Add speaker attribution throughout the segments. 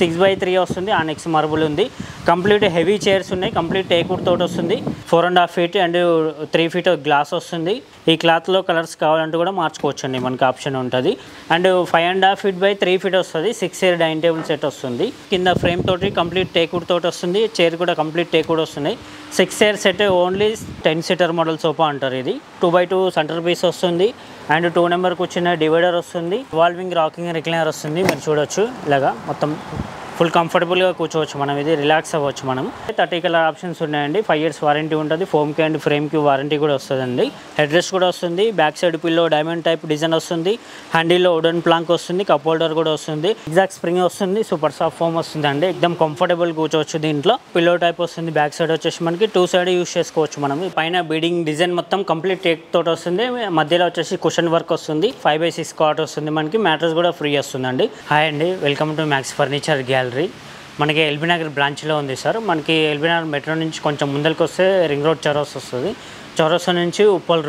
Speaker 1: 6x3 వస్తుంది, ఆనెక్స్ marble ఉంది. Complete heavy chairs ఉన్నాయి, కంప్లీట్ టేక్వుడ్ తోటి వస్తుంది. 4.5 feet అండ్ 3 feet గ్లాస్ వస్తుంది. ఈ క్లాత్లో కలర్స్ కావాలంటే కూడా మార్చుకోవచ్చు అండి, మనకి ఆప్షన్ ఉంటుంది. అండ్ 5.5 feet by 3 feet వస్తుంది. 6 డైనింగ్ టేబుల్ సెట్ వస్తుంది. కింద ఫ్రేమ్ తోటి కంప్లీట్ టేక్వుడ్ తోటి వస్తుంది. చైర్ కూడా కంప్లీట్ టేక్వుడ్ వస్తున్నాయి. 6 set only 10 seater model sofa అంటారు. ఇది 2x2 సెంటర్ పీస్ వస్తుంది. అండ్ 2 నెంబర్ కూర్చున్న డివైడర్ వస్తుంది. వాల్వింగ్ రాకింగ్ రిక్లైనర్ వస్తుంది. మీరు చూడొచ్చు ఇలాగా మొత్తం ఫుల్ కంఫర్టబుల్గా కూర్చోవచ్చు. మనం ఇది రిలాక్స్ అవ్వచ్చు. మనం 30 కలర్ ఆప్షన్స్ ఉన్నాయండి. 5 years వారంటీ ఉంటుంది. ఫోమ్కి అండ్ ఫ్రేమ్కి వారంటీ కూడా వస్తుందండి. హెడ్ రెస్ట్ కూడా వస్తుంది. Back side pillow diamond type design వస్తుంది. హ్యాండిల్లో వుడెన్ ప్లాంక్ వస్తుంది. కప్ హోల్డర్ కూడా వస్తుంది. ఎగ్జాక్ట్ స్ప్రింగ్ వస్తుంది. సూపర్ సాఫ్ట్ ఫోమ్ వస్తుంది అండి. ఎక్దమ్ కంఫర్టబుల్ కూర్చోవచ్చు. దీంట్లో పిల్లో టైప్ వస్తుంది. బ్యాక్ సైడ్ వచ్చేసి మనకి 2 side యూస్ చేసుకోవచ్చు. మనం పైన బీడింగ్ డిజైన్ మొత్తం కంప్లీట్ టేక్ తోటి వస్తుంది. మధ్యలో వచ్చేసి కుషన్ వర్క్ వస్తుంది. 5x6 కాట్ వస్తుంది. మనకి మ్యాట్రెస్ కూడా ఫ్రీ వస్తుందండి. హాయ్ అండి, welcome to max furniture gallery. మనకి ఎల్బీ నగర్ బ్రాంచ్లో ఉంది సార్. మనకి ఎల్బీ నగర్ మెట్రో నుంచి కొంచెం ముందరికి వస్తే రింగ్ రోడ్ చౌరస్తా వస్తుంది. చౌరస్తా నుంచి ఉప్పల్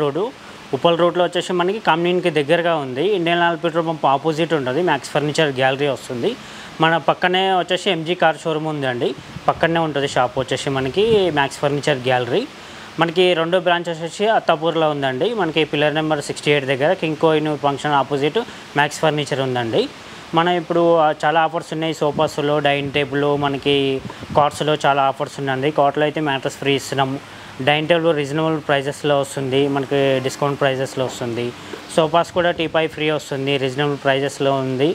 Speaker 1: రోడ్లో వచ్చేసి మనకి కామినీకి దగ్గరగా ఉంది. Indian oil petrol pump opposite ఉంటుంది. మ్యాక్స్ ఫర్నిచర్ గ్యాలరీ వస్తుంది. మన పక్కనే వచ్చేసి ఎంజీ కార్ షోరూమ్ ఉందండి. పక్కనే ఉంటుంది షాప్ వచ్చేసి మనకి మ్యాక్స్ ఫర్నిచర్ గ్యాలరీ. మనకి రెండో బ్రాంచ్ వచ్చేసి అత్తాపూర్లో ఉందండి. మనకి పిల్లర్ నెంబర్ 68 దగ్గర king Coen function opposite max furniture ఉందండి. మనం ఇప్పుడు చాలా ఆఫర్స్ ఉన్నాయి. సోఫాస్లో, డైనింగ్ టేబుల్లో, మనకి కార్ట్స్లో చాలా ఆఫర్స్ ఉన్నాయండి. కార్ట్లో అయితే మ్యాట్రెస్ ఫ్రీ ఇస్తున్నాము. డైనింగ్ టేబుల్ రీజనబుల్ ప్రైజెస్లో వస్తుంది. మనకి డిస్కౌంట్ ప్రైజెస్లో వస్తుంది. సోఫాస్ కూడా టీపాయ్ ఫ్రీ వస్తుంది. రీజనబుల్ ప్రైజెస్లో ఉంది.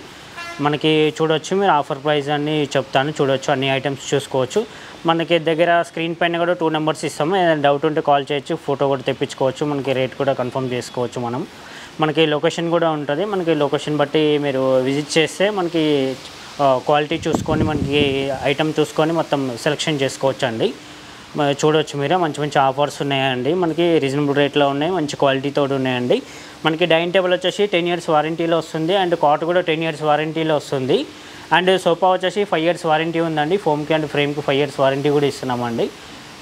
Speaker 1: మనకి చూడొచ్చు, మీరు ఆఫర్ ప్రైస్ అన్ని చెప్తాను. చూడొచ్చు, అన్ని ఐటమ్స్ చూసుకోవచ్చు. మనకి దగ్గర స్క్రీన్ పైన కూడా 2 numbers ఇస్తాము. ఏదైనా డౌట్ ఉంటే కాల్ చేయొచ్చు, ఫోటో కూడా తెప్పించుకోవచ్చు. మనకి రేట్ కూడా కన్ఫర్మ్ చేసుకోవచ్చు. మనకి లొకేషన్ కూడా ఉంటుంది. మనకి లొకేషన్ బట్టి మీరు విజిట్ చేస్తే మనకి క్వాలిటీ చూసుకొని, మనకి ఐటమ్ చూసుకొని మొత్తం సెలెక్షన్ చేసుకోవచ్చు అండి. చూడవచ్చు, మీరే మంచి మంచి ఆఫర్స్ ఉన్నాయండి. మనకి రీజనబుల్ రేట్లో ఉన్నాయి, మంచి క్వాలిటీతో ఉన్నాయండి. మనకి డైనింగ్ టేబుల్ వచ్చేసి 10 years వారంటీలో వస్తుంది. అండ్ కాట్ కూడా 10 years వారంటీలో వస్తుంది. అండ్ సోఫా వచ్చేసి 5 years వారంటీ ఉందండి. ఫోమ్కి అండ్ ఫ్రేమ్కి 5 years వారంటీ కూడా ఇస్తున్నామండి.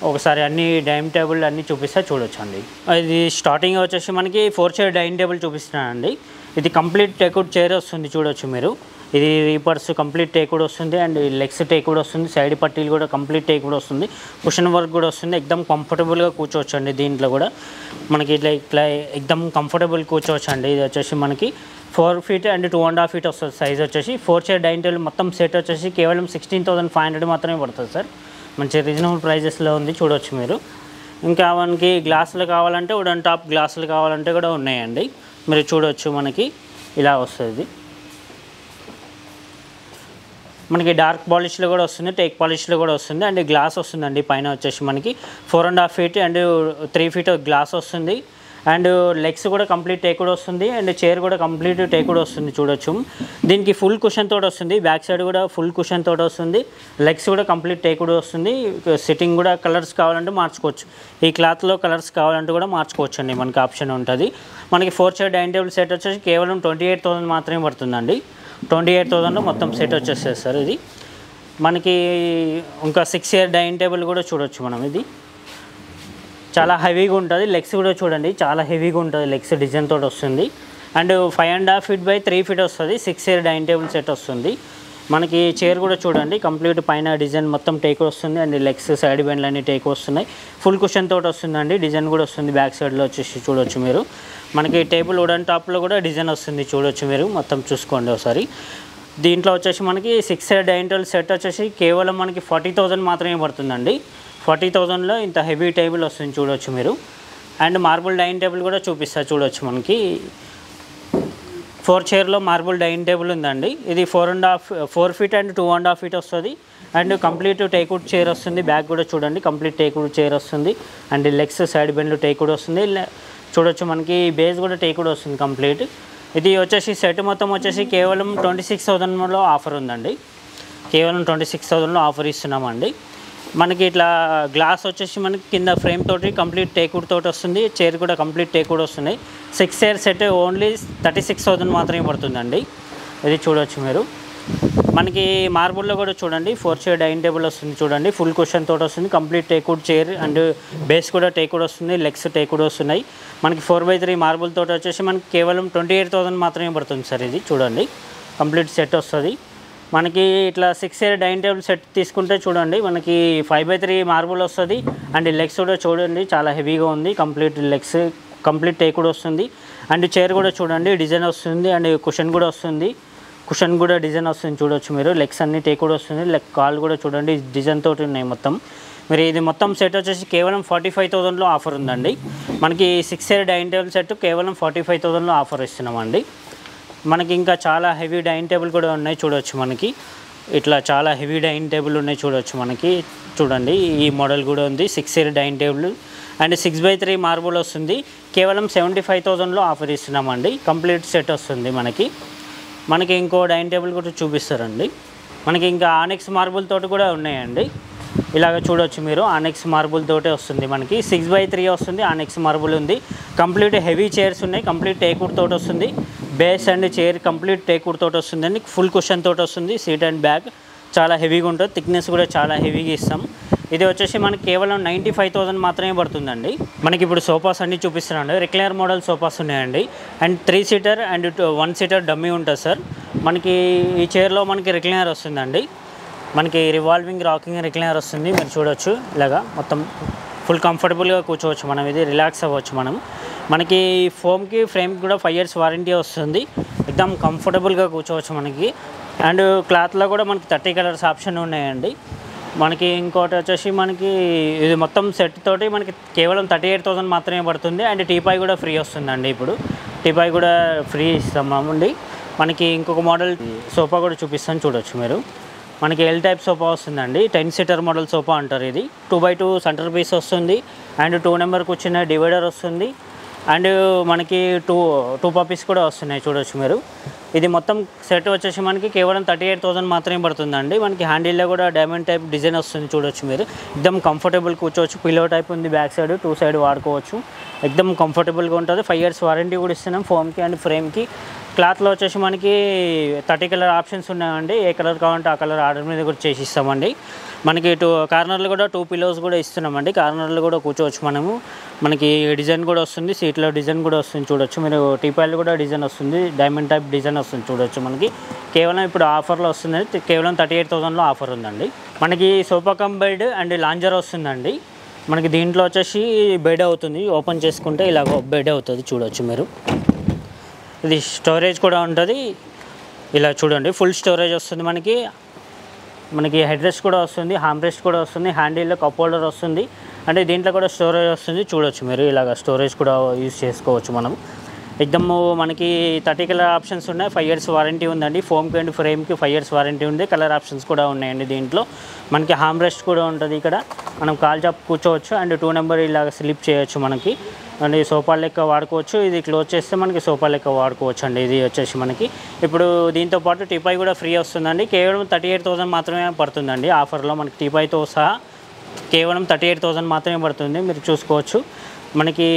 Speaker 1: ఒకసారి అన్ని డైనింగ్ టేబుల్ అన్నీ చూపిస్తే చూడొచ్చు అండి. ఇది స్టార్టింగ్ వచ్చేసి మనకి 4 chair డైనింగ్ టేబుల్ చూపిస్తున్నానండి. ఇది కంప్లీట్ టేక్వుడ్ చైర్ వస్తుంది. చూడొచ్చు మీరు, ఇది రీపర్స్ కంప్లీట్ టేక్వుడ్ వస్తుంది. అండ్ లెగ్స్ టేక్వుడ్ వస్తుంది. సైడ్ పట్టీలు కూడా కంప్లీట్ టేక్వుడ్ వస్తుంది. కుషన్ వర్క్ కూడా వస్తుంది. ఎక్దమ్ కంఫర్టబుల్గా కూర్చోవచ్చు అండి. దీంట్లో కూడా మనకి ఇట్లా ఎక్దమ్ కంఫర్టబుల్ కూర్చోవచ్చు అండి. ఇది వచ్చేసి మనకి 4 feet అండ్ 2.5 feet వస్తుంది సైజ్ వచ్చేసి. 4 chair డైనింగ్ టేబుల్ మొత్తం సెట్ వచ్చేసి కేవలం 16,500 మాత్రమే పడుతుంది సార్. మంచి రీజనబుల్ ప్రైజెస్లో ఉంది. చూడవచ్చు మీరు. ఇంకా మనకి గ్లాసులు కావాలంటే వుడెన్ టాప్ గ్లాసులు కావాలంటే కూడా ఉన్నాయండి. మీరు చూడవచ్చు, మనకి ఇలా వస్తుంది. మనకి డార్క్ పాలిష్లో కూడా వస్తుంది, టేక్ పాలిష్లో కూడా వస్తుంది. అండ్ గ్లాస్ వస్తుందండి. పైన వచ్చేసి మనకి 4.5 feet అండ్ 3 feet గ్లాస్ వస్తుంది. అండ్ లెగ్స్ కూడా కంప్లీట్ టేక్వుడ్ వస్తుంది. అండ్ చైర్ కూడా కంప్లీట్ టేక్వుడ్ వస్తుంది. చూడొచ్చు, దీనికి ఫుల్ కుషన్ తోటి వస్తుంది. బ్యాక్ సైడ్ కూడా ఫుల్ కుషన్ తోటి వస్తుంది. లెగ్స్ కూడా కంప్లీట్ టేక్వుడ్ వస్తుంది. సిట్టింగ్ కూడా కలర్స్ కావాలంటే మార్చుకోవచ్చు. ఈ క్లాత్లో కలర్స్ కావాలంటే కూడా మార్చుకోవచ్చు అండి. మనకి ఆప్షన్ ఉంటుంది. మనకి 4 chair డైనింగ్ టేబుల్ సెట్ వచ్చేసి కేవలం 28,000 మాత్రమే పడుతుందండి. 28,000లో మొత్తం సెట్ వచ్చేస్తుంది సార్. ఇది మనకి ఇంకా 6 chair డైనింగ్ టేబుల్ కూడా చూడొచ్చు మనం. ఇది చాలా హెవీగా ఉంటుంది. లెగ్స్ కూడా చూడండి, చాలా హెవీగా ఉంటుంది. లెగ్స్ డిజైన్ తోటి వస్తుంది. అండ్ 5.5 feet by 3 feet వస్తుంది. 6 chair డైనింగ్ టేబుల్ సెట్ వస్తుంది. మనకి చైర్ కూడా చూడండి, కంప్లీట్ పైన డిజైన్ మొత్తం టేక్ వస్తుంది. అండ్ లెగ్స్ సైడ్ బెండ్లు అన్నీ టేక్ వస్తున్నాయి. ఫుల్ కుషన్ తోటి వస్తుందండి. డిజైన్ కూడా వస్తుంది. బ్యాక్ సైడ్లో వచ్చేసి చూడొచ్చు మీరు. మనకి టేబుల్ వుడెన్ టాప్లో కూడా డిజైన్ వస్తుంది. చూడొచ్చు మీరు, మొత్తం చూసుకోండి ఒకసారి. దీంట్లో వచ్చేసి మనకి 6 chair డైనింగ్ టేబుల్ సెట్ వచ్చేసి కేవలం మనకి 40,000 మాత్రమే పడుతుందండి. 40,000లో ఇంత హెవీ టేబుల్ వస్తుంది. చూడొచ్చు మీరు. అండ్ మార్బుల్ డైనింగ్ టేబుల్ కూడా చూపిస్తా. చూడొచ్చు, మనకి 4 chairలో మార్బుల్ డైనింగ్ టేబుల్ ఉందండి. ఇది 4 feet అండ్ 2.5 feet వస్తుంది. అండ్ కంప్లీట్ టేక్వుడ్ చైర్ వస్తుంది. బ్యాక్ కూడా చూడండి, కంప్లీట్ టేక్వుడ్ చైర్ వస్తుంది. అండ్ లెగ్స్ సైడ్ బెండ్లు టేక్వుడ్ వస్తుంది. చూడొచ్చు, మనకి బేస్ కూడా టేక్వుడ్ వస్తుంది కంప్లీట్. ఇది వచ్చేసి సెట్ మొత్తం వచ్చేసి కేవలం 26,000లో ఆఫర్ ఉందండి. కేవలం 26,000లో ఆఫర్ ఇస్తున్నామండి. మనకి ఇట్లా గ్లాస్ వచ్చేసి మనకి కింద ఫ్రేమ్ తోటి కంప్లీట్ టేక్వుడ్ తోటి వస్తుంది. చైర్ కూడా కంప్లీట్ టేక్వుడ్ వస్తున్నాయి. 6 chair సెట్ ఓన్లీ 36,000 మాత్రమే పడుతుందండి. ఇది చూడొచ్చు మీరు. మనకి మార్బుల్లో కూడా చూడండి 4 chair డైనింగ్ టేబుల్ వస్తుంది. చూడండి, ఫుల్ కుషన్ తోటి వస్తుంది. Complete teakwood chair and base కూడా టేక్వుడ్ వస్తుంది. లెగ్స్ టేక్వుడ్ వస్తున్నాయి. మనకి 4x3 మార్బుల్ తోటి వచ్చేసి మనకి కేవలం 28,000 మాత్రమే పడుతుంది సార్. ఇది చూడండి, కంప్లీట్ సెట్ వస్తుంది. మనకి ఇట్లా 6 ఇయర్ డైనింగ్ టేబుల్ సెట్ తీసుకుంటే చూడండి మనకి 5/3 మార్బుల్ వస్తుంది. అండ్ లెగ్స్ కూడా చూడండి చాలా హెవీగా ఉంది. కంప్లీట్ లెగ్స్ కంప్లీట్ టేక్ కూడా వస్తుంది. అండ్ చైర్ కూడా చూడండి డిజైన్ వస్తుంది. అండ్ కుషన్ కూడా వస్తుంది. కుషన్ కూడా డిజైన్ వస్తుంది చూడొచ్చు మీరు. లెగ్స్ అన్ని టేక్ కూడా వస్తుంది. లెగ్ కాల్ కూడా చూడండి డిజైన్ తోటి ఉన్నాయి మొత్తం. మీరు ఇది మొత్తం సెట్ వచ్చేసి కేవలం 45,000లో ఆఫర్ ఉందండి. మనకి 6 ఇయర్ డైనింగ్ టేబుల్ సెట్ కేవలం 45,000లో ఆఫర్ ఇస్తున్నామండి. మనకి ఇంకా చాలా హెవీ డైనింగ్ టేబుల్ కూడా ఉన్నాయి చూడవచ్చు. మనకి ఇట్లా చాలా హెవీ డైనింగ్ టేబుల్ ఉన్నాయి చూడవచ్చు. మనకి చూడండి ఈ మోడల్ కూడా ఉంది 6 year dining table. And 6/3 marble వస్తుంది. కేవలం 75,000లో ఆఫర్ ఇస్తున్నామండి. కంప్లీట్ సెట్ వస్తుంది మనకి ఇంకో డైనింగ్ టేబుల్ కూడా చూపిస్తారండి. మనకి ఇంకా ఆనెక్స్ మార్బుల్ తోటి కూడా ఉన్నాయండి. ఇలాగ చూడవచ్చు మీరు. ఆనెక్స్ మార్బుల్ తోటే వస్తుంది. మనకి 6/3 వస్తుంది. ఆనెక్స్ మార్బుల్ ఉంది. కంప్లీట్ హెవీ చైర్స్ ఉన్నాయి. కంప్లీట్ టేక్వుడ్ తోటి వస్తుంది. Base and chair complete teakwood తోటి వస్తుందండి. ఫుల్ కుషన్ తోటి వస్తుంది. సీట్ అండ్ బ్యాక్ చాలా హెవీగా ఉంటుంది. థిక్నెస్ కూడా చాలా హెవీగా ఇస్తాం. ఇది వచ్చేసి మనకి కేవలం 95,000 మాత్రమే పడుతుందండి. మనకి ఇప్పుడు సోఫాస్ అన్నీ చూపిస్తున్నాండి. రిక్లైనర్ మోడల్ సోఫాస్ ఉన్నాయండి. And 3 seater and 1 seater dummy ఉంటుంది సార్. మనకి ఈ చైర్లో మనకి రిక్లైనర్ వస్తుందండి. మనకి రివాల్వింగ్ రాకింగ్ రిక్లైనర్ వస్తుంది. మీరు చూడవచ్చు ఇలాగా మొత్తం ఫుల్ కంఫర్టబుల్గా కూర్చోవచ్చు. మనం ఇది రిలాక్స్ అవ్వచ్చు. మనకి ఫోమ్కి ఫ్రేమ్కి కూడా 5 ఇయర్స్ వారంటీ వస్తుంది. ఎక్దమ్ కంఫర్టబుల్గా కూర్చోవచ్చు మనకి. అండ్ క్లాత్లో కూడా మనకి 30 కలర్స్ ఆప్షన్ ఉన్నాయండి. మనకి ఇంకోటి వచ్చేసి మనకి ఇది మొత్తం సెట్ తోటి మనకి కేవలం 38,000 మాత్రమే పడుతుంది. అండ్ టీపాయ్ కూడా ఫ్రీ వస్తుందండి. ఇప్పుడు టీపాయ్ కూడా ఫ్రీ ఇస్తామండి. మనకి ఇంకొక మోడల్ సోఫా కూడా చూపిస్తాను చూడవచ్చు మీరు. మనకి ఎల్ టైప్ సోఫా వస్తుందండి. 10 సీటర్ మోడల్ సోఫా అంటారు. ఇది 2x2 సెంటర్ పీస్ వస్తుంది. అండ్ 2 నెంబర్ కూర్చున్న డివైడర్ వస్తుంది. అండ్ మనకి టూ పప్పీస్ కూడా వస్తున్నాయి చూడవచ్చు మీరు. ఇది మొత్తం సెట్ వచ్చేసి మనకి కేవలం 38,000 మాత్రమే పడుతుందండి. మనకి హ్యాండిల్లో కూడా డైమండ్ టైప్ డిజైన్ వస్తుంది చూడవచ్చు మీరు. ఎక్దమ్ కంఫర్టబుల్ కూర్చోవచ్చు. పిల్లో టైప్ ఉంది. బ్యాక్ సైడ్ 2 సైడ్ వాడుకోవచ్చు. ఎక్దమ్ కంఫర్టబుల్గా ఉంటుంది. 5 ఇయర్స్ వారంటీ కూడా ఇస్తున్నాం ఫోమ్కి అండ్ ఫ్రేమ్కి. క్లాత్లో వచ్చేసి మనకి 30 కలర్ ఆప్షన్స్ ఉన్నాయండి. ఏ కలర్ కావాలంటే ఆ కలర్ ఆర్డర్ మీద కూడా చేసి ఇస్తామండి. మనకి కార్నర్లు కూడా 2 పిల్లోస్ కూడా ఇస్తున్నామండి. కార్నర్లు కూడా కూర్చోవచ్చు మనము. మనకి డిజైన్ కూడా వస్తుంది. సీట్లో డిజైన్ కూడా వస్తుంది చూడొచ్చు మీరు. టీపాయిలు కూడా డిజైన్ వస్తుంది. డైమండ్ టైప్ డిజైన్ వస్తుంది చూడొచ్చు మనకి. కేవలం ఇప్పుడు ఆఫర్లో వస్తుంది. కేవలం 38,000లో ఆఫర్ ఉందండి. మనకి sofa cum bed and lounger వస్తుందండి. మనకి దీంట్లో వచ్చేసి బెడ్ అవుతుంది. ఓపెన్ చేసుకుంటే ఇలా బెడ్ అవుతుంది చూడవచ్చు మీరు. ఇది స్టోరేజ్ కూడా ఉంటుంది. ఇలా చూడండి ఫుల్ స్టోరేజ్ వస్తుంది మనకి హెడ్ రెస్ట్ కూడా వస్తుంది. హామ్ రెస్ట్ కూడా వస్తుంది. హ్యాండిల్లో కప్ హోల్డర్ వస్తుంది. అంటే దీంట్లో కూడా స్టోరేజ్ వస్తుంది చూడవచ్చు మీరు. ఇలాగ స్టోరేజ్ కూడా యూజ్ చేసుకోవచ్చు మనం. ఎక్దమ్ మనకి 30 కలర్ ఆప్షన్స్ ఉన్నాయి. 5 ఇయర్స్ వారంటీ ఉందండి. ఫోమ్కి అండ్ ఫ్రేమ్కి 5 ఇయర్స్ వారంటీ ఉంది. కలర్ ఆప్షన్స్ కూడా ఉన్నాయండి దీంట్లో. మనకి హామ్ రెస్ట్ కూడా ఉంటుంది. ఇక్కడ మనం కాల్ చాప్ కూర్చోవచ్చు. అండ్ 2 నెంబర్ ఇలాగ స్లిప్ చేయొచ్చు మనకి. అండ్ సోఫా లెక్క వాడుకోవచ్చు. ఇది క్లోజ్ చేస్తే మనకి సోఫా లెక్క వాడుకోవచ్చు అండి. ఇది వచ్చేసి మనకి ఇప్పుడు దీంతో పాటు టీపాయ్ కూడా ఫ్రీ వస్తుందండి. కేవలం 38,000 మాత్రమే పడుతుందండి ఆఫర్లో. మనకి టీపాయ్తో సహా కేవలం 38,000 మాత్రమే పడుతుంది. మీరు చూసుకోవచ్చు. మనకి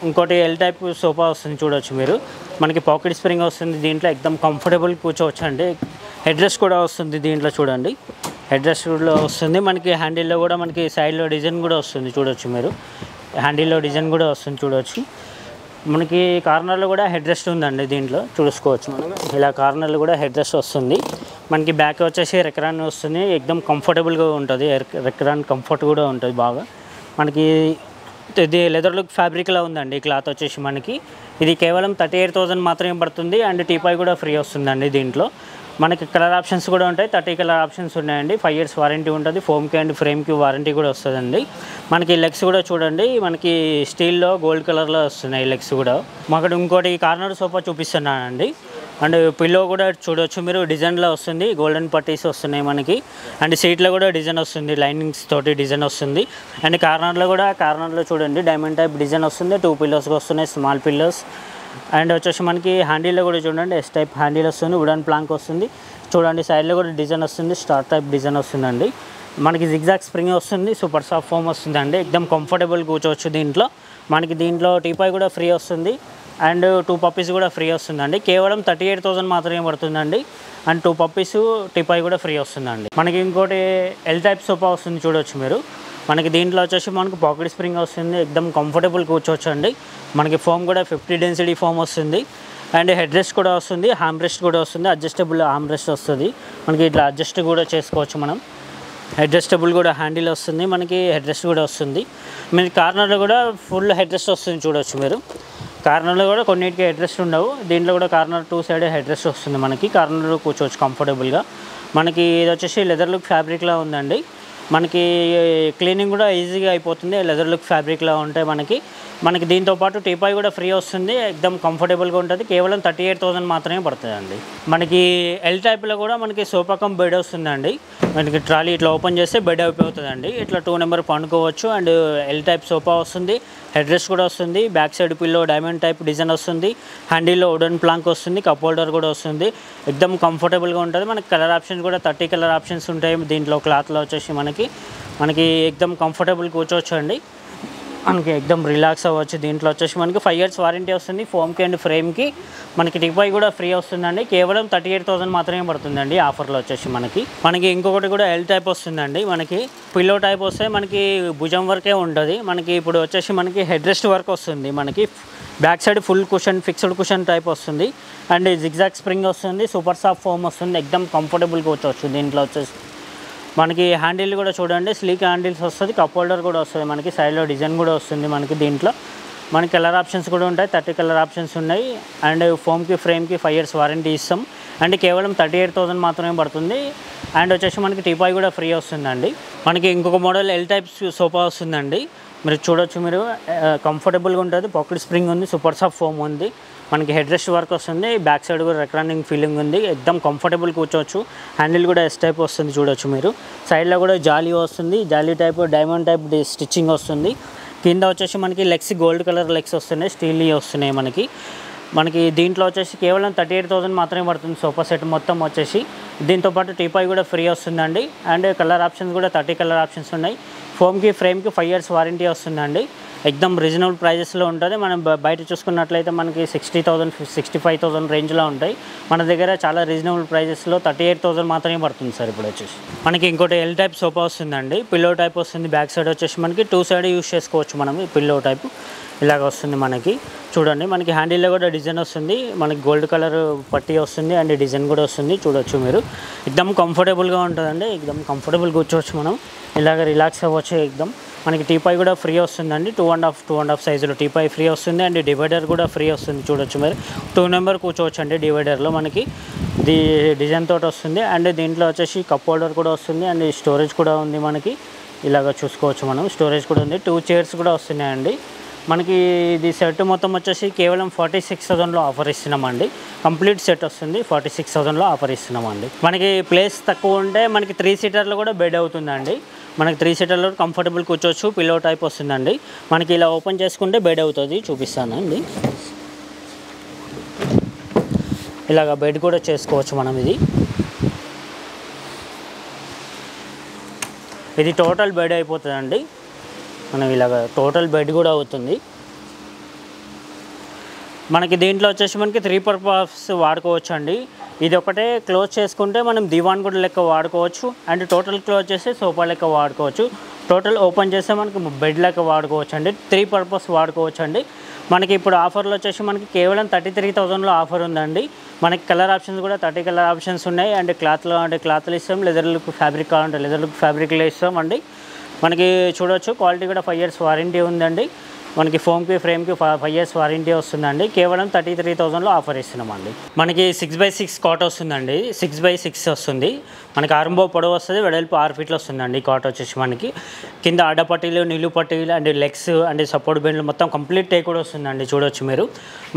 Speaker 1: ఇంకోటి ఎల్ టైప్ సోఫా వస్తుంది చూడవచ్చు మీరు. మనకి పాకెట్ స్ప్రింగ్ వస్తుంది. దీంట్లో ఎక్దమ్ కంఫర్టబుల్ కూర్చోవచ్చు అండి. హెడ్ రెస్ట్ కూడా వస్తుంది దీంట్లో చూడండి. హెడ్ రెస్ట్ కూడా వస్తుంది. మనకి హ్యాండిల్లో కూడా మనకి సైడ్లో డిజైన్ కూడా వస్తుంది చూడవచ్చు మీరు. హ్యాండిల్లో డిజైన్ కూడా వస్తుంది చూడవచ్చు. మనకి కార్నర్లో కూడా హెడ్ రెస్ట్ ఉందండి. దీంట్లో చూసుకోవచ్చు మనం. ఇలా కార్నర్లో కూడా హెడ్ రెస్ట్ వస్తుంది. మనకి బ్యాక్ వచ్చేసి రెక్రాన్ వస్తుంది. ఎక్దమ్ కంఫర్టబుల్గా ఉంటుంది. రెక్రాన్ కంఫర్ట్ కూడా ఉంటుంది బాగా. మనకి ఇది లెదర్ లుక్ ఫ్యాబ్రిక్లో ఉందండి. క్లాత్ వచ్చేసి మనకి ఇది కేవలం 38,000 మాత్రమే పడుతుంది. అండ్ టీపాయ్ కూడా ఫ్రీ వస్తుందండి దీంట్లో. మనకి కలర్ ఆప్షన్స్ కూడా ఉంటాయి. 30 కలర్ ఆప్షన్స్ ఉన్నాయండి. 5 ఇయర్స్ వారంటీ ఉంటుంది. ఫోమ్కి అండ్ ఫ్రేమ్కి వారంటీ కూడా వస్తుందండి. మనకి లెగ్స్ కూడా చూడండి మనకి స్టీల్లో గోల్డ్ కలర్లో వస్తున్నాయి లెగ్స్ కూడా. మాకు ఇంకోటి కార్నర్ సోఫా చూపిస్తున్నానండి. అండ్ పిల్లో కూడా చూడవచ్చు మీరు. డిజైన్లో వస్తుంది. గోల్డెన్ పట్టీస్ వస్తున్నాయి మనకి. అండ్ సీట్లో కూడా డిజైన్ వస్తుంది. లైనింగ్స్ తోటి డిజైన్ వస్తుంది. అండ్ కార్నర్లో చూడండి డైమండ్ టైప్ డిజైన్ వస్తుంది. 2 పిల్లోస్గా వస్తున్నాయి. Small pillows. అండ్ వచ్చేసి మనకి హ్యాండిల్లో కూడా చూడండి ఎస్ టైప్ హ్యాండిల్ వస్తుంది. వుడెన్ ప్లాంక్ వస్తుంది చూడండి. సైడ్లో కూడా డిజైన్ వస్తుంది. స్టార్ టైప్ డిజైన్ వస్తుందండి. మనకి జిగ్జాగ్ స్ప్రింగ్ వస్తుంది. సూపర్ సాఫ్ట్ ఫోమ్ వస్తుందండి. ఎక్దమ్ కంఫర్టబుల్ కూర్చోవచ్చు దీంట్లో. మనకి దీంట్లో టీపాయ్ కూడా ఫ్రీ వస్తుంది. అండ్ 2 పప్పీస్ కూడా ఫ్రీ వస్తుందండి. కేవలం 38,000 మాత్రమే పడుతుందండి. అండ్ 2 పప్పీస్ టీపాయ్ కూడా ఫ్రీ వస్తుందండి. మనకి ఇంకోటి ఎల్ టైప్ సోఫా వస్తుంది చూడవచ్చు మీరు. మనకి దీంట్లో వచ్చేసి మనకు పాకెట్ స్ప్రింగ్ వస్తుంది. ఎక్దమ్ కంఫర్టబుల్ కూర్చోవచ్చు అండి. మనకి ఫోమ్ కూడా 50 డెన్సిటీ ఫోమ్ వస్తుంది. అండ్ హెడ్ రెస్ట్ కూడా వస్తుంది, హామ్ రెస్ట్ కూడా వస్తుంది, అడ్జస్టబుల్ హామ్ రెస్ట్ వస్తుంది మనకి. ఇట్లా అడ్జస్ట్ కూడా చేసుకోవచ్చు మనం. అడ్జస్టబుల్ కూడా హ్యాండిల్ వస్తుంది మనకి, హెడ్ రెస్ట్ కూడా వస్తుంది. మీరు కార్నర్లో కూడా ఫుల్ హెడ్ రెస్ట్ వస్తుంది చూడవచ్చు మీరు. కార్నర్లో కూడా కొన్నిటికి హెడ్ రెస్ట్ ఉండవు, దీంట్లో కూడా కార్నర్ 2 సైడ్ హెడ్ రెస్ట్ వస్తుంది మనకి. కార్నర్లో కూర్చోవచ్చు కంఫర్టబుల్గా. మనకి ఇది వచ్చేసి లెదర్ లుక్ ఫ్యాబ్రిక్లా ఉందండి. మనకి క్లీనింగ్ కూడా ఈజీగా అయిపోతుంది లెదర్ లుక్ ఫ్యాబ్రిక్లా ఉంటే మనకి దీంతో పాటు టీపాయ్ కూడా ఫ్రీ వస్తుంది. ఎక్దమ్ కంఫర్టబుల్గా ఉంటుంది. కేవలం 38,000 మాత్రమే పడుతుందండి. మనకి ఎల్ టైప్లో కూడా మనకి సోఫా కమ్ బెడ్ వస్తుందండి. మనకి ట్రాలీ ఇట్లా ఓపెన్ చేస్తే బెడ్ అయిపోతుందండి. ఇట్లా 2 నెంబర్ పండుకోవచ్చు. అండ్ ఎల్ టైప్ సోఫా వస్తుంది, హెడ్ రెస్ట్ కూడా వస్తుంది, back side pillow diamond type design వస్తుంది, హ్యాండిల్లో వుడెన్ ప్లాంక్ వస్తుంది, కప్ హోల్డర్ కూడా వస్తుంది. ఎక్దమ్ కంఫర్టబుల్గా ఉంటుంది. మనకి కలర్ ఆప్షన్స్ కూడా 30 కలర్ ఆప్షన్స్ ఉంటాయి దీంట్లో. క్లాత్లో వచ్చేసి మనకి ఎక్దమ్ కంఫర్టబుల్ కూర్చోవచ్చు అండి. మనకి ఎక్దమ్ రిలాక్స్ అవ్వచ్చు. దీంట్లో వచ్చేసి మనకి 5 years వారంటీ వస్తుంది ఫోమ్కి అండ్ ఫ్రేమ్కి. మనకి టిపాయ్ కూడా ఫ్రీ వస్తుందండి. కేవలం 38,000 మాత్రమే పడుతుందండి ఆఫర్లో వచ్చేసి మనకి ఇంకొకటి కూడా ఎల్ టైప్ వస్తుందండి. మనకి పిల్లో టైప్ వస్తే మనకి భుజం వరకే ఉంటుంది. మనకి ఇప్పుడు వచ్చేసి మనకి హెడ్ రెస్ట్ వర్క్ వస్తుంది. మనకి back side full cushion, fixed cushion type వస్తుంది. అండ్ జిగ్జాగ్ స్ప్రింగ్ వస్తుంది, సూపర్ సాఫ్ట్ ఫోమ్ వస్తుంది. ఎక్దమ్ కంఫర్టబుల్గా కూర్చోవచ్చు. దీంట్లో వచ్చేసి మనకి హ్యాండిల్ కూడా చూడండి స్లీక్ హ్యాండిల్స్ వస్తుంది, కప్ హోల్డర్ కూడా వస్తుంది. మనకి సైడ్లో డిజైన్ కూడా వస్తుంది మనకి. దీంట్లో మనకి కలర్ ఆప్షన్స్ కూడా ఉంటాయి, 30 కలర్ ఆప్షన్స్ ఉన్నాయి. అండ్ ఫోమ్కి ఫ్రేమ్కి 5 years వారంటీ ఇస్తాం. అండ్ కేవలం 38,000 మాత్రమే పడుతుంది. అండ్ వచ్చేసి మనకి టీపాయ్ కూడా ఫ్రీ వస్తుందండి. మనకి ఇంకొక మోడల్ ఎల్ టైప్ సోఫా వస్తుందండి. మీరు చూడొచ్చు, మీరు కంఫర్టబుల్గా ఉంటుంది. పాకెట్ స్ప్రింగ్ ఉంది, సూపర్ సాఫ్ట్ ఫోమ్ ఉంది. మనకి హెడ్ రెస్ట్ వర్క్ వస్తుంది, బ్యాక్ సైడ్ కూడా రెక్లానింగ్ ఫీలింగ్ ఉంది. ఎక్దమ్ కంఫర్టబుల్ కూర్చోవచ్చు. హ్యాండిల్ కూడా ఎస్ టైప్ వస్తుంది చూడొచ్చు మీరు. సైడ్లో కూడా జాలీ వస్తుంది, జాలీ టైప్ డైమండ్ టైప్ స్టిచ్చింగ్ వస్తుంది. కింద వచ్చేసి మనకి లెగ్స్ గోల్డ్ కలర్ లెగ్స్ వస్తున్నాయి, స్టీల్ వస్తున్నాయి మనకి దీంట్లో వచ్చేసి కేవలం 38,000 మాత్రమే పడుతుంది సోఫా సెట్ మొత్తం వచ్చేసి. దీంతోపాటు టీపాయ్ కూడా ఫ్రీ వస్తుందండి. అండ్ కలర్ ఆప్షన్స్ కూడా 30 కలర్ ఆప్షన్స్ ఉన్నాయి. ఫోమ్కి ఫ్రేమ్కి 5 years వారంటీ వస్తుందండి. ఎక్దమ్ రీజనబుల్ ప్రైజెస్లో ఉంటుంది. మనం బయట చూసుకున్నట్లయితే మనకి 60,000 65,000 రేంజ్లో ఉంటాయి. మన దగ్గర చాలా రీజనబుల్ ప్రైజెస్లో 38,000 మాత్రమే పడుతుంది సార్ ఇప్పుడు వచ్చేసి. మనకి ఇంకోటి ఎల్ టైప్ సోఫా వస్తుందండి. పిల్లో టైప్ వస్తుంది. బ్యాక్ సైడ్ వచ్చేసి మనకి 2 సైడ్ యూస్ చేసుకోవచ్చు మనం. ఈ పిల్లో టైప్ ఇలాగ వస్తుంది మనకి. చూడండి మనకి హ్యాండిల్లో కూడా డిజైన్ వస్తుంది. మనకి గోల్డ్ కలర్ పట్టీ వస్తుంది అండ్ డిజైన్ కూడా వస్తుంది చూడొచ్చు మీరు. ఎక్దమ్ కంఫర్టబుల్గా ఉంటుందండి. ఎక్దమ్ కంఫర్టబుల్ కూర్చోవచ్చు మనం. ఇలాగ రిలాక్స్ అవ్వచ్చు ఎక్దమ్. మనకి టీపాయ్ కూడా ఫ్రీ వస్తుందండి. 2.5 సైజులో టీపాయ్ ఫ్రీ వస్తుంది. అండ్ డివైడర్ కూడా ఫ్రీ వస్తుంది చూడొచ్చు మీరు. 2 నెంబర్ కూర్చోవచ్చు అండి డివైడర్లో. మనకి డిజైన్ తోటి వస్తుంది. అండ్ దీంట్లో వచ్చేసి కప్ హోల్డర్ కూడా వస్తుంది. అండ్ స్టోరేజ్ కూడా ఉంది మనకి. ఇలాగ చూసుకోవచ్చు మనం. స్టోరేజ్ కూడా ఉంది. 2 చైర్స్ కూడా వస్తున్నాయండి మనకి. ఇది సెట్ మొత్తం వచ్చేసి కేవలం 46,000లో ఆఫర్ ఇస్తున్నామండి. కంప్లీట్ సెట్ వస్తుంది 46,000లో ఆఫర్ ఇస్తున్నామండి. మనకి ప్లేస్ తక్కువ ఉంటే మనకి 3 సీటర్లో కూడా బెడ్ అవుతుందండి. మనకి 3 సీటర్లో కంఫర్టబుల్ కూర్చోవచ్చు. పిల్లో టైప్ వస్తుందండి. మనకి ఇలా ఓపెన్ చేసుకుంటే బెడ్ అవుతుంది, చూపిస్తానండి. ఇలాగ బెడ్ కూడా చేసుకోవచ్చు మనం. ఇది టోటల్ బెడ్ అయిపోతుందండి. మనం ఇలాగ టోటల్ బెడ్ కూడా అవుతుంది మనకి. దీంట్లో వచ్చేసి మనకి 3 పర్పస్ వాడుకోవచ్చు అండి. ఇది ఒకటే క్లోజ్ చేసుకుంటే మనం దివాన్ కూడా లెక్క వాడుకోవచ్చు. అండ్ టోటల్ క్లోజ్ చేస్తే సోఫా లెక్క వాడుకోవచ్చు. టోటల్ ఓపెన్ చేస్తే మనకి బెడ్ లెక్క వాడుకోవచ్చు అండి. 3 పర్పస్ వాడుకోవచ్చు అండి. మనకి ఇప్పుడు ఆఫర్లో వచ్చేసి మనకి కేవలం 33,000లో ఆఫర్ ఉందండి. మనకి కలర్ ఆప్షన్స్ కూడా 30 కలర్ ఆప్షన్స్ ఉన్నాయి. అండ్ క్లాత్లో అంటే క్లాత్లు ఇస్తాం, లెదర్ లుక్ ఫ్యాబ్రిక్ కావాలంటే లెదర్ లుక్ ఫ్యాబ్రిక్లో ఇస్తాం అండి. మనకి చూడొచ్చు క్వాలిటీ కూడా 5 years వారంటీ ఉందండి. మనకి ఫోమ్కి ఫ్రేమ్కి 5 years వారంటీ వస్తుందండి. కేవలం 33,000లో ఆఫర్ ఇస్తున్నామండి. మనకి 6x6 కాట్ వస్తుందండి. 6x6 వస్తుంది. మనకి ఆరంభో పొడవు వస్తుంది, వెడల్పు 6 ఫీట్లు వస్తుందండి. కాట్ వచ్చేసి మనకి కింద అడ్డపట్టీలు, నిలువు పట్టీలు అండ్ లెగ్స్ అండ్ సపోర్ట్ బెండ్లు మొత్తం కంప్లీట్ టేక్ కూడా వస్తుందండి. చూడొచ్చు మీరు.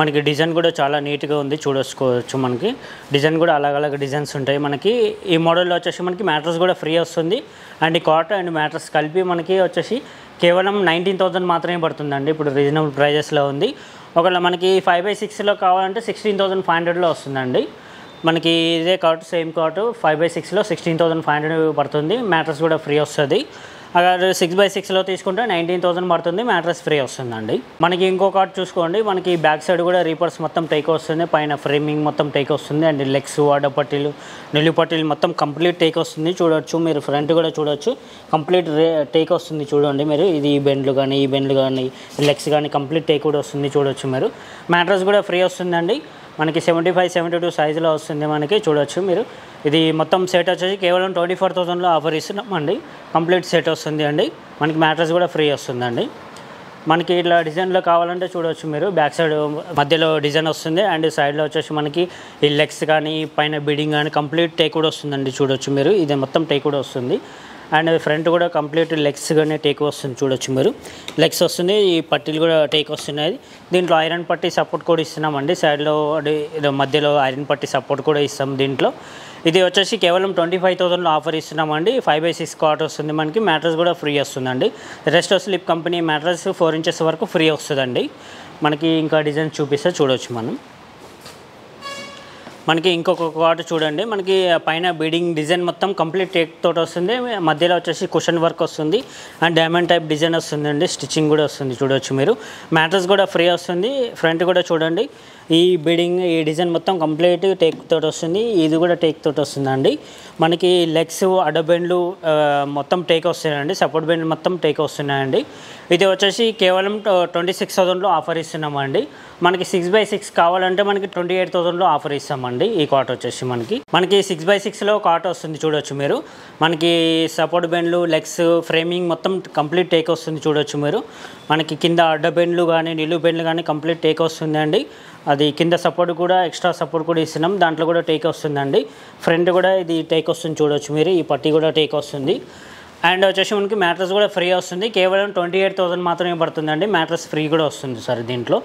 Speaker 1: మనకి డిజైన్ కూడా చాలా నీట్గా ఉంది చూడొచ్చుకోవచ్చు. మనకి డిజైన్ కూడా అలగ్ డిజైన్స్ ఉంటాయి మనకి. ఈ మోడల్లో వచ్చేసి మనకి మ్యాట్రస్ కూడా ఫ్రీ వస్తుంది. అండ్ కాట్ అండ్ మ్యాట్రస్ కలిపి మనకి వచ్చేసి కేవలం 19,000 మాత్రమే పడుతుందండి. ఇప్పుడు రీజనబుల్ ప్రైజెస్లో ఉంది. ఒకవేళ మనకి 5x6లో కావాలంటే 16,500లో వస్తుందండి. మనకి ఇదే కాట్ సేమ్ కాట్ 5x6లో 16,500 పడుతుంది. మ్యాట్రస్ కూడా ఫ్రీ వస్తుంది. అక్కడ 6x6లో తీసుకుంటే 19,000 పడుతుంది. మ్యాట్రస్ ఫ్రీ వస్తుందండి. మనకి ఇంకో కాట్ చూసుకోండి. మనకి బ్యాక్ సైడ్ కూడా రీపర్స్ మొత్తం టేక్ వస్తుంది. పైన ఫ్రేమింగ్ మొత్తం టేక్ వస్తుంది. అండ్ లెగ్స్ అడ్డపట్టీలు, నిలువు పట్టీలు మొత్తం కంప్లీట్ టేక్ వస్తుంది చూడొచ్చు మీరు. ఫ్రంట్ కూడా చూడొచ్చు కంప్లీట్ టేక్ వస్తుంది చూడండి మీరు. ఇది ఈ బెండ్లు కానీ ఈ బెండ్లు కానీ లెగ్స్ కానీ కంప్లీట్ టేక్ కూడా వస్తుంది చూడొచ్చు మీరు. మ్యాట్రస్ కూడా ఫ్రీ వస్తుందండి. మనకి 75-72 సైజులో వస్తుంది మనకి చూడొచ్చు మీరు. ఇది మొత్తం సెట్ వచ్చేసి కేవలం 24,000లో ఆఫర్ ఇస్తున్నామండి. కంప్లీట్ సెట్ వస్తుంది అండి. మనకి మ్యాట్రెస్ కూడా ఫ్రీ వస్తుందండి. మనకి ఇట్లా డిజైన్లో కావాలంటే చూడవచ్చు మీరు. బ్యాక్ సైడ్ మధ్యలో డిజైన్ వస్తుంది అండ్ సైడ్లో వచ్చేసి మనకి ఈ లెగ్స్ కానీ పైన బిడింగ్ కానీ కంప్లీట్ టేక్ కూడా వస్తుందండి చూడొచ్చు మీరు. ఇది మొత్తం టేక్ కూడా వస్తుంది అండ్ ఫ్రంట్ కూడా కంప్లీట్ లెగ్స్ కానీ టేక్ వస్తుంది చూడొచ్చు మీరు. లెగ్స్ వస్తుంది, ఈ పట్టీలు కూడా టేక్ వస్తున్నాయి. దీంట్లో ఐరన్ పట్టీ సపోర్ట్ కూడా ఇస్తున్నామండి. సైడ్లో మధ్యలో ఐరన్ పట్టీ సపోర్ట్ కూడా ఇస్తాం దీంట్లో. ఇది వచ్చేసి కేవలం 25,000లో ఆఫర్ ఇస్తున్నామండి. 5/6 కాట్ వస్తుంది మనకి. మ్యాట్రెస్ కూడా ఫ్రీ వస్తుందండి. Rest slip company mattress 4 inches వరకు ఫ్రీ వస్తుందండి. మనకి ఇంకా డిజైన్ చూపిస్తే చూడవచ్చు మనం. మనకి ఇంకొక కాట్ చూడండి. మనకి పైన బీడింగ్ డిజైన్ మొత్తం కంప్లీట్ టేక్ తోటి వస్తుంది. మధ్యలో వచ్చేసి కుషన్ వర్క్ వస్తుంది అండ్ డైమండ్ టైప్ డిజైన్ వస్తుందండి. స్టిచ్చింగ్ కూడా వస్తుంది చూడవచ్చు మీరు. మ్యాట్రెస్ కూడా ఫ్రీ వస్తుంది. ఫ్రంట్ కూడా చూడండి, ఈ బీడింగ్ ఈ డిజైన్ మొత్తం కంప్లీట్ టేక్ తోటి వస్తుంది. ఇది కూడా టేక్ తోటి వస్తుందండి. మనకి లెగ్స్ అడ్డబెండ్లు మొత్తం టేక్ వస్తున్నాయండి. సపోర్ట్ బెండ్ మొత్తం టేక్ వస్తున్నాయండి. ఇది వచ్చేసి కేవలం 26,000లో ఆఫర్ ఇస్తున్నామండి. మనకి 6/6 కావాలంటే మనకి 28,000లో ఆఫర్ ఇస్తామండి. ఈ కాట్ వచ్చేసి మనకి 6/6లో కాట్ వస్తుంది చూడొచ్చు మీరు. మనకి సపోర్ట్ బెండ్లు లెగ్స్ ఫ్రేమింగ్ మొత్తం కంప్లీట్ టేక్ వస్తుంది చూడొచ్చు మీరు. మనకి కింద అడ్డబెండ్లు కానీ నిలువు బెండ్లు కానీ కంప్లీట్ టేక్ వస్తుందండి. అది కింద సపోర్ట్ కూడా ఎక్స్ట్రా సపోర్ట్ కూడా ఇస్తున్నాం. దాంట్లో కూడా టేక్ వస్తుందండి. ఫ్రంట్ కూడా ఇది టేక్ వస్తుంది చూడొచ్చు మీరు. ఈ పట్టీ కూడా టేక్ వస్తుంది అండ్ వచ్చేసి మనకి మ్యాట్రెస్ కూడా ఫ్రీ వస్తుంది. కేవలం 28,000 మాత్రమే పడుతుందండి. మ్యాట్రెస్ ఫ్రీ కూడా వస్తుంది సార్ దీంట్లో.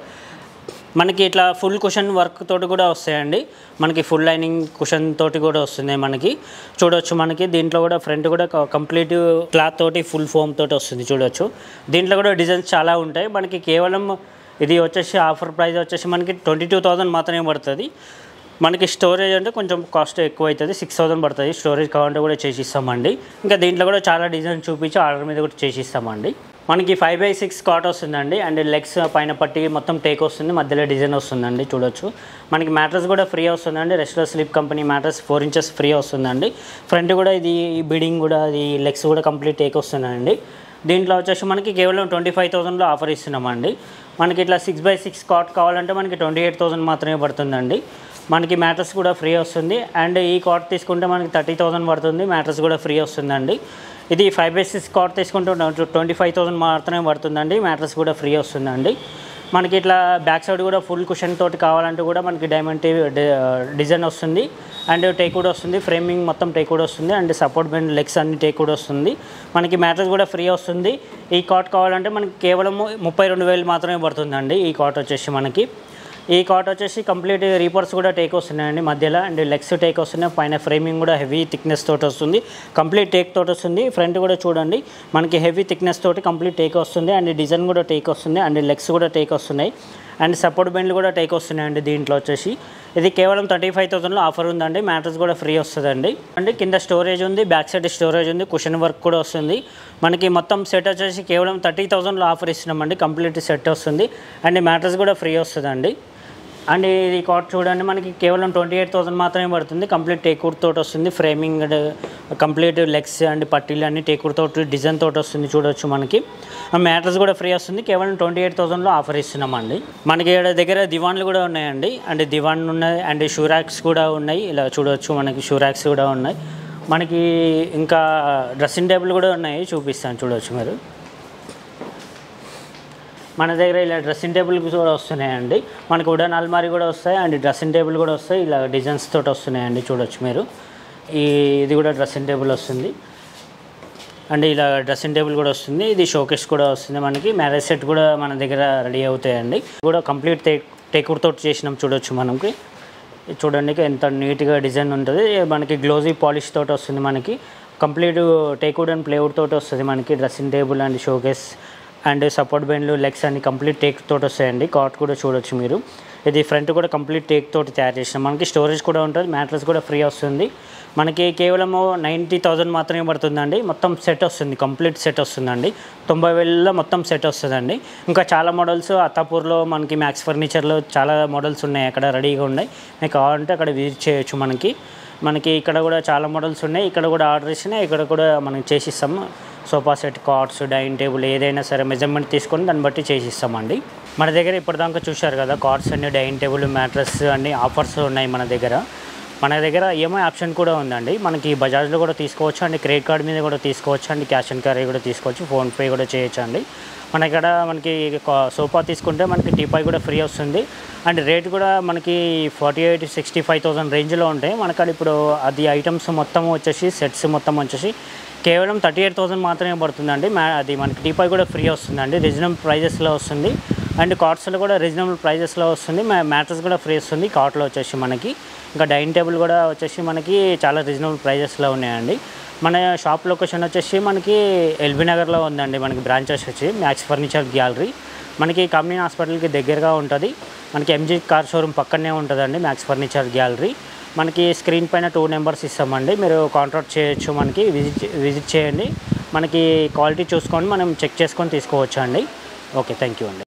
Speaker 1: మనకి ఇట్లా ఫుల్ కుషన్ వర్క్ తోటి కూడా వస్తాయండి. మనకి ఫుల్ లైనింగ్ కుషన్ తోటి కూడా వస్తుంది మనకి చూడొచ్చు. మనకి దీంట్లో కూడా ఫ్రంట్ కూడా కంప్లీట్ క్లాత్ తోటి ఫుల్ ఫోమ్ తోటి వస్తుంది చూడొచ్చు. దీంట్లో కూడా డిజైన్స్ చాలా ఉంటాయి. మనకి కేవలం ఇది వచ్చేసి ఆఫర్ ప్రైస్ వచ్చేసి మనకి 22,000 మాత్రమే పడుతుంది. మనకి స్టోరేజ్ అంటే కొంచెం కాస్ట్ ఎక్కువ అవుతుంది, 6,000 పడుతుంది. స్టోరేజ్ కావాలంటే కూడా చేసిస్తామండి. ఇంకా దీంట్లో కూడా చాలా డిజైన్ చూపించి ఆర్డర్ మీద కూడా చేసిస్తామండి. మనకి 5/6 కాట్ వస్తుందండి అండ్ లెగ్స్ పైన పట్టి మొత్తం టేక్ వస్తుంది. మధ్యలో డిజైన్ వస్తుందండి చూడొచ్చు. మనకి మ్యాట్రెస్ కూడా ఫ్రీ వస్తుందండి. రెస్ట్లో sleep company mattress 4 inches free వస్తుందండి. ఫ్రంట్ కూడా ఇది బీడింగ్ కూడా అది లెగ్స్ కూడా కంప్లీట్ టేక్ వస్తుందండి. దీంట్లో వచ్చేసి మనకి కేవలం 25,000లో ఆఫర్ ఇస్తున్నామండి. మనకి ఇట్లా 6/6 కాట్ కావాలంటే మనకి 28,000 మాత్రమే పడుతుందండి. మనకి మ్యాట్రెస్ కూడా ఫ్రీ వస్తుంది అండ్ ఈ కాట్ తీసుకుంటే మనకి 30,000 పడుతుంది. మ్యాట్రెస్ కూడా ఫ్రీ వస్తుందండి. ఇది 5/6 కాట్ తీసుకుంటే 25,000 మాత్రమే పడుతుందండి. మ్యాట్రెస్ కూడా ఫ్రీ వస్తుందండి. మనకి ఇట్లా బ్యాక్ సైడ్ కూడా ఫుల్ కుషన్ తోటి కావాలంటే కూడా మనకి డైమండ్ డిజైన్ వస్తుంది అండ్ టేక్ కూడా వస్తుంది. ఫ్రేమింగ్ మొత్తం టేక్ కూడా వస్తుంది అండ్ సపోర్ట్ బెండ్ లెగ్స్ అన్ని టేక్ కూడా వస్తుంది. మనకి మ్యాట్రెస్ కూడా ఫ్రీ వస్తుంది. ఈ కాట్ కావాలంటే మనకి కేవలం 32,000 మాత్రమే పడుతుందండి. ఈ కాట్ వచ్చేసి మనకి ఈ కాట్ వచ్చేసి కంప్లీట్ రీపర్స్ కూడా టేక్ వస్తున్నాయండి మధ్యలో అండ్ లెగ్స్ టేక్ వస్తున్నాయి. పైన ఫ్రేమింగ్ కూడా హెవీ థిక్నెస్ తోటి వస్తుంది. కంప్లీట్ టేక్ తోటి వస్తుంది. ఫ్రంట్ కూడా చూడండి మనకి హెవీ థిక్నెస్ తోటి కంప్లీట్ టేక్ వస్తుంది అండ్ డిజైన్ కూడా టేక్ వస్తుంది అండ్ లెగ్స్ కూడా టేక్ వస్తున్నాయి అండ్ సపోర్ట్ బెండ్లు కూడా టేక్ వస్తున్నాయండి. దీంట్లో వచ్చేసి ఇది కేవలం 35,000లో ఆఫర్ ఉందండి. మ్యాట్రెస్ కూడా ఫ్రీ వస్తుందండి. అంటే కింద స్టోరేజ్ ఉంది, బ్యాక్ సైడ్ స్టోరేజ్ ఉంది, కుషన్ వర్క్ కూడా వస్తుంది. మనకి మొత్తం సెట్ వచ్చేసి కేవలం 30,000లో ఆఫర్ ఇస్తున్నామండి. కంప్లీట్ సెట్ వస్తుంది అండ్ మ్యాట్రెస్ కూడా ఫ్రీ వస్తుందండి. అండ్ ఇది కాట్ చూడండి మనకి కేవలం 28,000 మాత్రమే పడుతుంది. కంప్లీట్ టేకూర్ తోటి వస్తుంది. ఫ్రేమింగ్ కంప్లీట్ లెగ్స్ అండ్ పట్టీలు అన్ని టేకూర్ తోటి డిజైన్ తోటి వస్తుంది చూడొచ్చు. మనకి మ్యాట్రెస్ కూడా ఫ్రీ వస్తుంది. కేవలం 28,000లో ఆఫర్ ఇస్తున్నామండి. మనకి దగ్గర దివాన్లు కూడా ఉన్నాయండి అండ్ దివాన్ ఉన్నాయి అండ్ షూరాక్స్ కూడా ఉన్నాయి. ఇలా చూడొచ్చు మనకి షూరాక్స్ కూడా ఉన్నాయి. మనకి ఇంకా డ్రెస్సింగ్ టేబుల్ కూడా ఉన్నాయి, చూపిస్తాను చూడొచ్చు మీరు. మన దగ్గర ఇలా డ్రెస్సింగ్ టేబుల్ కూడా వస్తున్నాయండి. మనకు వుడెన్ అల్మారీ కూడా వస్తాయి అండ్ డ్రెస్సింగ్ టేబుల్ కూడా వస్తాయి. ఇలా డిజైన్స్ తోటి వస్తున్నాయండి చూడొచ్చు మీరు. ఇది కూడా డ్రెస్సింగ్ టేబుల్ వస్తుంది అండ్ ఇలా డ్రెస్సింగ్ టేబుల్ కూడా వస్తుంది. ఇది షోకేస్ కూడా వస్తుంది. మనకి మ్యారేజ్ సెట్ కూడా మన దగ్గర రెడీ అవుతాయండి. కూడా కంప్లీట్ టేకూర్ తోటి చేసినాం చూడొచ్చు. మనకి చూడండి ఎంత నీట్గా డిజైన్ ఉంటుంది. మనకి గ్లోజీ పాలిష్ తోటి వస్తుంది. మనకి కంప్లీట్ టేకూడ్ అండ్ ప్లేవుడ్ తోటి వస్తుంది. మనకి dressing table and showcase and support బెండ్లు లెగ్స్ అన్ని కంప్లీట్ టేక్ తోటి వస్తాయండి. కాట్ కూడా చూడొచ్చు మీరు. ఇది ఫ్రంట్ కూడా కంప్లీట్ టేక్ తోటి తయారు చేసినాం. మనకి స్టోరేజ్ కూడా ఉంటుంది. మ్యాట్రెస్ కూడా ఫ్రీ వస్తుంది. మనకి కేవలం 90,000 మాత్రమే పడుతుందండి. మొత్తం సెట్ వస్తుంది, కంప్లీట్ సెట్ వస్తుందండి. 90,000లో మొత్తం సెట్ వస్తుందండి. ఇంకా చాలా మోడల్స్ అత్తాపూర్లో మనకి మ్యాక్స్ ఫర్నిచర్లో చాలా మోడల్స్ ఉన్నాయి, అక్కడ రెడీగా ఉన్నాయి. మీకు కావాలంటే అక్కడ విజిట్ చేయొచ్చు. మనకి ఇక్కడ కూడా చాలా మోడల్స్ ఉన్నాయి. ఇక్కడ కూడా ఆర్డర్ ఇచ్చినా ఇక్కడ కూడా మనం చేసిస్తాము. Sofa set, cards, dining table ఏదైనా సరే మెజర్మెంట్ తీసుకొని దాన్ని బట్టి చేసి ఇస్తామండి. మన దగ్గర ఇప్పటిదాకా చూశారు కదా, కార్డ్స్ అన్ని, డైనింగ్ టేబుల్, మ్యాట్రస్ అన్ని ఆఫర్స్ ఉన్నాయి మన దగ్గర. మన దగ్గర ఈఎంఐ ఆప్షన్ కూడా ఉందండి. మనకి బజాజ్లో కూడా తీసుకోవచ్చు అండి, క్రెడిట్ కార్డ్ మీద కూడా తీసుకోవచ్చు అండి, క్యాష్ అండ్ క్యారీ కూడా తీసుకోవచ్చు, ఫోన్పే కూడా చేయొచ్చు అండి. మన ఇక్కడ మనకి సోఫా తీసుకుంటే మనకి టీపాయ్ కూడా ఫ్రీ వస్తుంది అండ్ రేట్ కూడా మనకి 48,000-65,000 రేంజ్లో ఉంటాయి. మనకి ఇప్పుడు అది ఐటమ్స్ మొత్తం వచ్చేసి సెట్స్ మొత్తం వచ్చేసి కేవలం 38,000 మాత్రమే పడుతుందండి. అది మనకి టీపాయ్ కూడా ఫ్రీ వస్తుందండి, రీజనబుల్ ప్రైజెస్లో వస్తుంది అండ్ కార్డ్స్లో కూడా రీజనబుల్ ప్రైజెస్లో వస్తుంది. మ్యాట్రస్ కూడా ఫ్రీ వస్తుంది కార్ట్లో వచ్చేసి మనకి. ఇంకా డైనింగ్ టేబుల్ కూడా వచ్చేసి మనకి చాలా రీజనబుల్ ప్రైజెస్లో ఉన్నాయండి. మన షాప్ లొకేషన్ వచ్చేసి మనకి ఎల్బీ నగర్లో ఉందండి. మనకి బ్రాంచెస్ వచ్చి మ్యాక్స్ ఫర్నిచర్ గ్యాలరీ మనకి కమ్యూనిటీ హాస్పిటల్కి దగ్గరగా ఉంటుంది. మనకి ఎంజీ కార్ షోరూమ్ పక్కనే ఉంటుందండి మ్యాక్స్ ఫర్నిచర్ గ్యాలరీ. మనకి స్క్రీన్ పైన 2 నెంబర్స్ ఇస్తామండి, మీరు కాంటాక్ట్ చేయొచ్చు. మనకి విజిట్ చేయండి, మనకి క్వాలిటీ చూసుకొని మనం చెక్ చేసుకొని తీసుకోవచ్చు అండి. ఓకే, థ్యాంక్ యూ అండి.